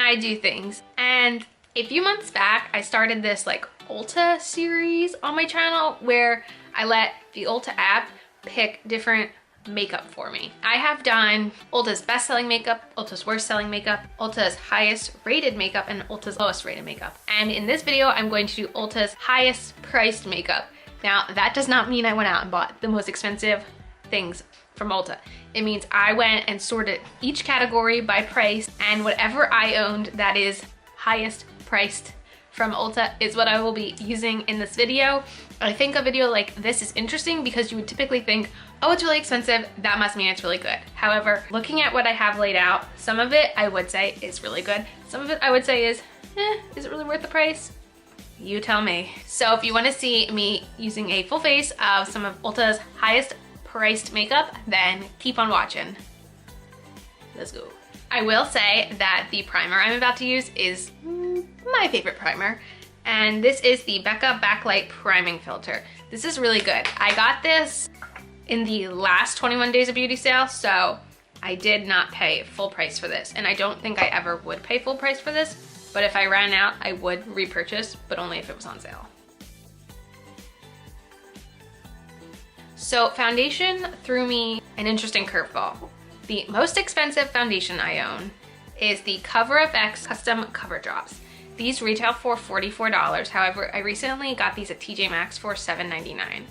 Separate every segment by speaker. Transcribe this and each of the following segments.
Speaker 1: I do things. And a few months back, I started this like Ulta series on my channel where I let the Ulta app pick different makeup for me. I have done Ulta's best-selling makeup, Ulta's worst-selling makeup, Ulta's highest-rated makeup, and Ulta's lowest-rated makeup. And in this video, I'm going to do Ulta's highest-priced makeup. Now, that does not mean I went out and bought the most expensive things from Ulta. It means I went and sorted each category by price, and whatever I owned that is highest priced from Ulta is what I will be using in this video. I think a video like this is interesting because you would typically think, oh, it's really expensive, that must mean it's really good. However, looking at what I have laid out, some of it I would say is really good. Some of it I would say is it really worth the price? You tell me. So if you want to see me using a full face of some of Ulta's highest priced makeup, then keep on watching. Let's go. I will say that the primer I'm about to use is my favorite primer, and this is the Becca Backlight Priming Filter. This is really good. I got this in the last 21 Days of Beauty sale, so I did not pay full price for this, and I don't think I ever would pay full price for this, but if I ran out, I would repurchase, but only if it was on sale. So foundation threw me an interesting curveball. The most expensive foundation I own is the Cover FX Custom Cover Drops. These retail for $44. However, I recently got these at TJ Maxx for $7.99.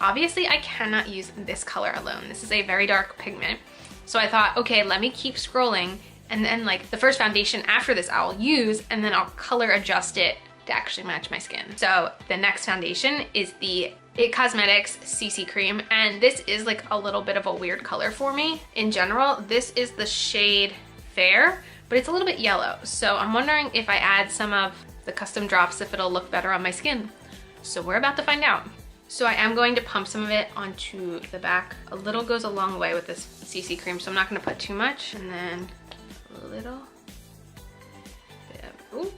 Speaker 1: Obviously, I cannot use this color alone. This is a very dark pigment. So I thought, okay, let me keep scrolling, and then like the first foundation after this I'll use, and then I'll color adjust it to actually match my skin. So the next foundation is the It Cosmetics CC Cream, and this is like a little bit of a weird color for me. In general, this is the shade Fair, but it's a little bit yellow. So I'm wondering if I add some of the custom drops, if it'll look better on my skin. So we're about to find out. So I am going to pump some of it onto the back. A little goes a long way with this CC cream, so I'm not gonna put too much, and then a little bit of, ooh.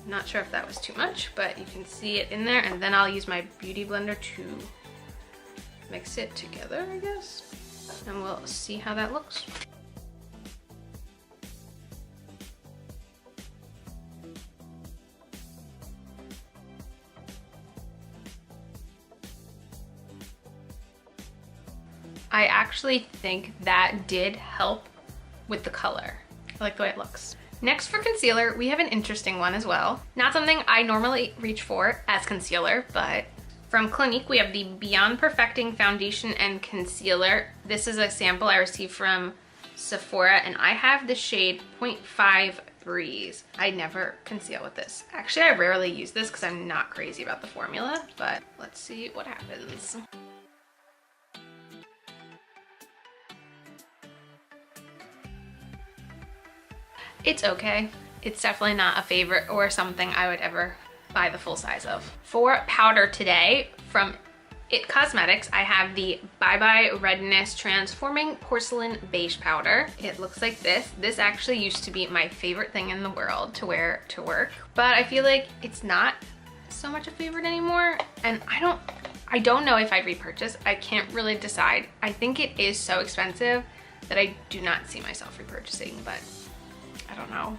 Speaker 1: Not sure if that was too much, but you can see it in there, and then I'll use my beauty blender to mix it together, I guess, and we'll see how that looks. I actually think that did help with the color. I like the way it looks. Next for concealer, we have an interesting one as well. Not something I normally reach for as concealer, but from Clinique, we have the Beyond Perfecting Foundation and Concealer. This is a sample I received from Sephora, and I have the shade 0.5 Breeze. I never conceal with this. Actually, I rarely use this because I'm not crazy about the formula, but let's see what happens. It's okay. It's definitely not a favorite or something I would ever buy the full size of. For powder today, from It Cosmetics, I have the Bye Bye Redness Transforming Porcelain Beige Powder. It looks like this. This actually used to be my favorite thing in the world to wear to work, but I feel like it's not so much a favorite anymore, and I don't know if I'd repurchase. I can't really decide. I think it is so expensive that I do not see myself repurchasing, but I don't know.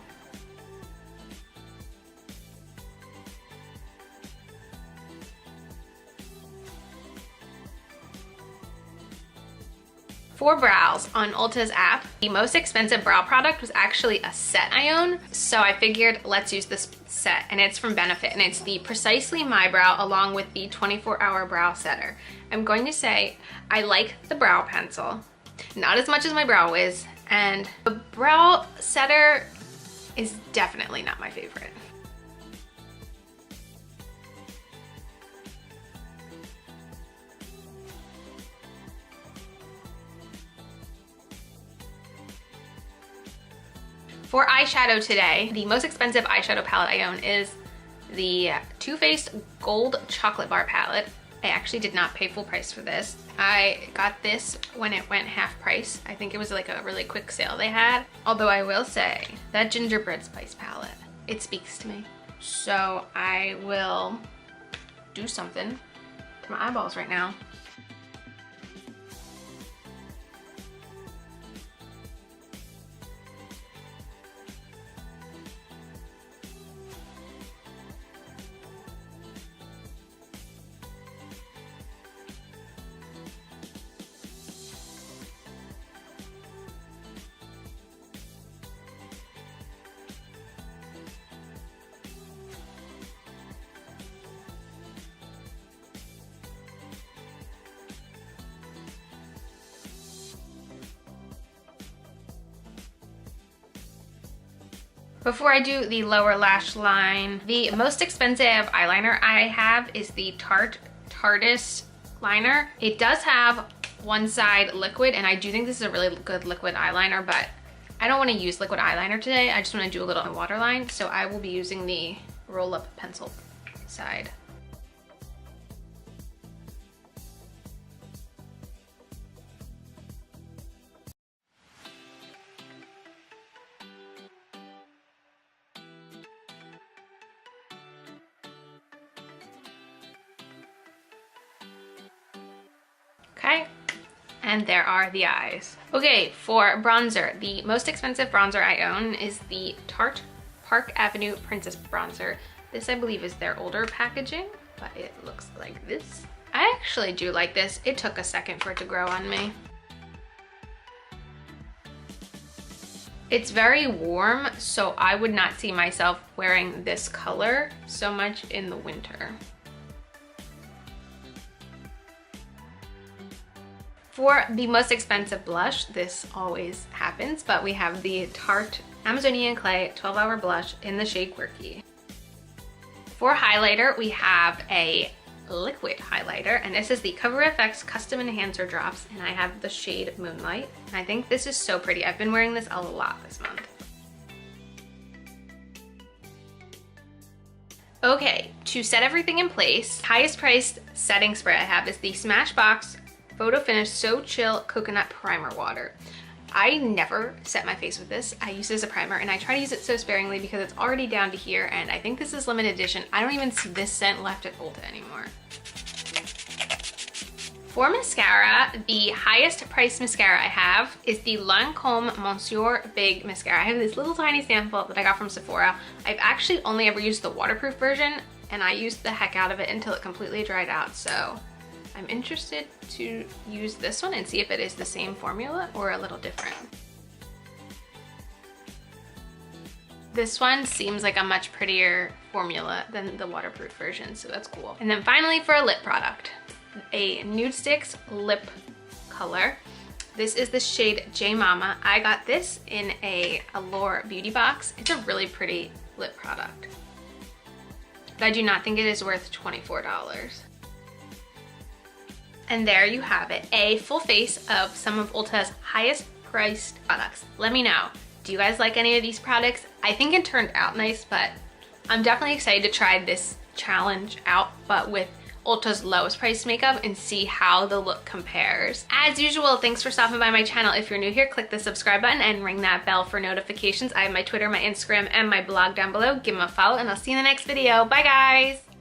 Speaker 1: For brows on Ulta's app, the most expensive brow product was actually a set I own. So I figured let's use this set, and it's from Benefit, and it's the Precisely My Brow along with the 24-hour brow setter. I'm going to say I like the brow pencil, not as much as my brow wiz, and the brow setter is definitely not my favorite. For eyeshadow today, the most expensive eyeshadow palette I own is the Too Faced Gold Chocolate Bar Palette. I actually did not pay full price for this. I got this when it went half price. I think it was like a really quick sale they had. Although I will say, that Gingerbread Spice palette, it speaks to me. So I will do something to my eyeballs right now. Before I do the lower lash line, the most expensive eyeliner I have is the Tarteist liner. It does have one side liquid, and I do think this is a really good liquid eyeliner, but I don't want to use liquid eyeliner today. I just want to do a little waterline, so I will be using the roll-up pencil side. Okay, and there are the eyes. Okay, for bronzer, the most expensive bronzer I own is the Tarte Park Avenue Princess Bronzer. This, I believe, is their older packaging, but it looks like this. I actually do like this. It took a second for it to grow on me. It's very warm, so I would not see myself wearing this color so much in the winter. For the most expensive blush, this always happens, but we have the Tarte Amazonian Clay 12-Hour Blush in the shade Quirky. For highlighter, we have a liquid highlighter, and this is the Cover FX Custom Enhancer Drops, and I have the shade Moonlight. And I think this is so pretty. I've been wearing this a lot this month. Okay, to set everything in place, highest priced setting spray I have is the Smashbox Photo Finish So Chill Coconut Primer Water. I never set my face with this. I use it as a primer, and I try to use it so sparingly because it's already down to here, and I think this is limited edition. I don't even see this scent left at Ulta anymore. For mascara, the highest priced mascara I have is the Lancome Monsieur Big Mascara. I have this little tiny sample that I got from Sephora. I've actually only ever used the waterproof version, and I used the heck out of it until it completely dried out, so I'm interested to use this one and see if it is the same formula or a little different. This one seems like a much prettier formula than the waterproof version, so that's cool. And then finally, for a lip product, a Nude Sticks lip color. This is the shade J Mama. I got this in a Allure beauty box. It's a really pretty lip product, but I do not think it is worth $24. And there you have it, a full face of some of Ulta's highest priced products. Let me know, do you guys like any of these products? I think it turned out nice, but I'm definitely excited to try this challenge out, but with Ulta's lowest price makeup, and see how the look compares. As usual, thanks for stopping by my channel. If you're new here, click the subscribe button and ring that bell for notifications. I have my Twitter, my Instagram, and my blog down below. Give them a follow, and I'll see you in the next video. Bye, guys.